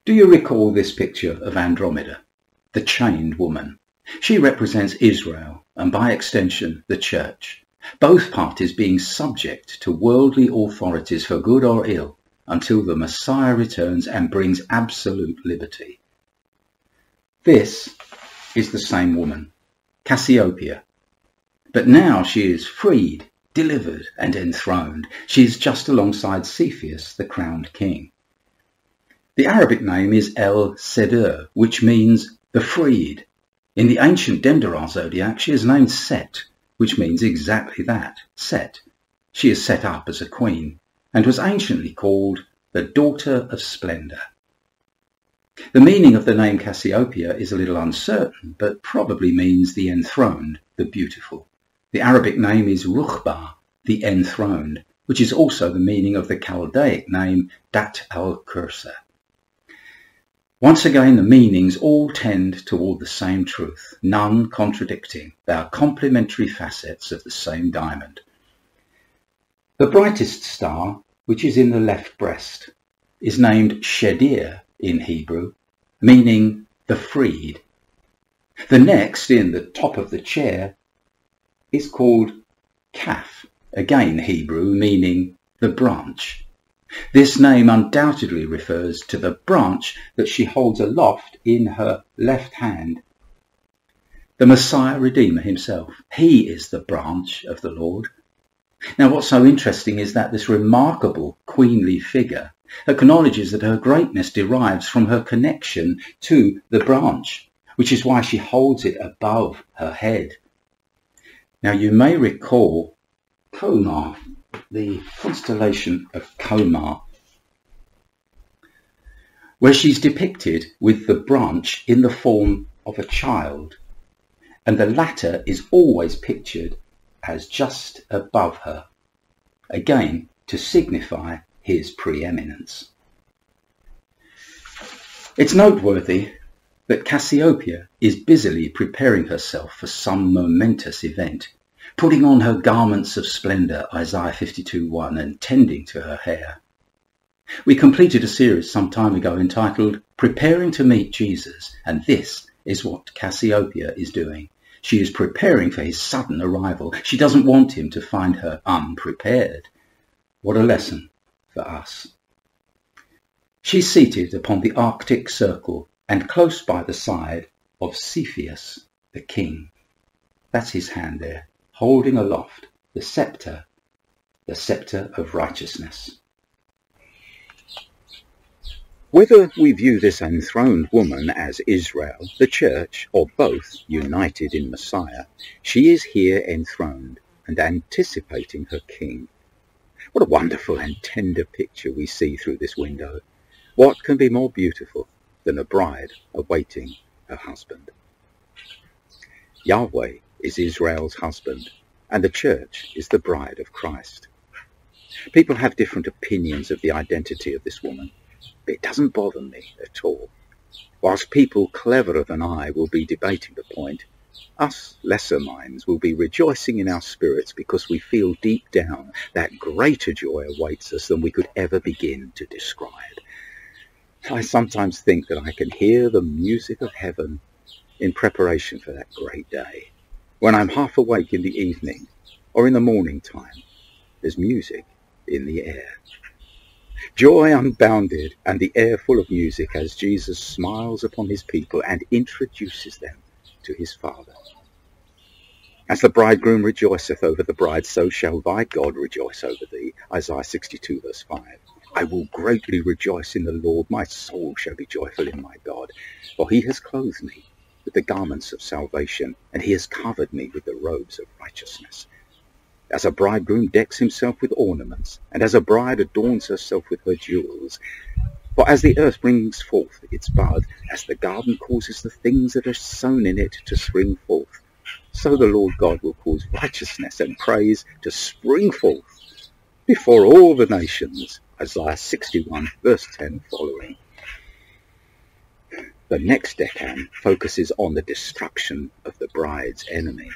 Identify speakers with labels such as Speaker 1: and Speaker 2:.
Speaker 1: Do you recall this picture of Andromeda, the chained woman? She represents Israel and by extension the church, both parties being subject to worldly authorities for good or ill until the Messiah returns and brings absolute liberty. This is the same woman, Cassiopeia, but now she is freed, delivered and enthroned. She is just alongside Cepheus, the crowned king. The Arabic name is El Sedur, which means the freed. In the ancient Dendera zodiac, she is named Set, which means exactly that, Set. She is set up as a queen and was anciently called the daughter of splendor. The meaning of the name Cassiopeia is a little uncertain, but probably means the enthroned, the beautiful. The Arabic name is Rukhba, the enthroned, which is also the meaning of the Chaldaic name Dat al-Kursa. Once again, the meanings all tend toward the same truth, none contradicting. They are complementary facets of the same diamond. The brightest star, which is in the left breast, is named Shedir in Hebrew, meaning the freed. The next, in the top of the chair, is called Kaf, again Hebrew, meaning the branch. This name undoubtedly refers to the branch that she holds aloft in her left hand. The Messiah Redeemer himself, he is the branch of the Lord. Now what's so interesting is that this remarkable queenly figure acknowledges that her greatness derives from her connection to the branch, which is why she holds it above her head. Now you may recall Komar, the constellation of Komar, where she's depicted with the branch in the form of a child, and the latter is always pictured as just above her, again to signify his preeminence. It's noteworthy that Cassiopeia is busily preparing herself for some momentous event, putting on her garments of splendor, Isaiah 52:1, and tending to her hair. We completed a series some time ago entitled Preparing to Meet Jesus, and this is what Cassiopeia is doing. She is preparing for his sudden arrival. She doesn't want him to find her unprepared. What a lesson for us. She's seated upon the Arctic Circle and close by the side of Cepheus, the king. That's his hand there, holding aloft the scepter of righteousness. Whether we view this enthroned woman as Israel, the church, or both united in Messiah, she is here enthroned and anticipating her king. What a wonderful and tender picture we see through this window. What can be more beautiful than a bride awaiting her husband? Yahweh is Israel's husband, and the church is the bride of Christ. People have different opinions of the identity of this woman, but it doesn't bother me at all. Whilst people cleverer than I will be debating the point, us lesser minds will be rejoicing in our spirits because we feel deep down that greater joy awaits us than we could ever begin to describe. I sometimes think that I can hear the music of heaven in preparation for that great day. When I'm half awake in the evening or in the morning time, there's music in the air. Joy unbounded and the air full of music as Jesus smiles upon his people and introduces them to his Father. As the bridegroom rejoiceth over the bride, so shall thy God rejoice over thee. Isaiah 62 verse 5. I will greatly rejoice in the Lord. My soul shall be joyful in my God. For he has clothed me with the garments of salvation, and he has covered me with the robes of righteousness. As a bridegroom decks himself with ornaments, and as a bride adorns herself with her jewels. For as the earth brings forth its bud, as the garden causes the things that are sown in it to spring forth, so the Lord God will cause righteousness and praise to spring forth before all the nations. Isaiah 61 verse 10 following. The next decan focuses on the destruction of the bride's enemy.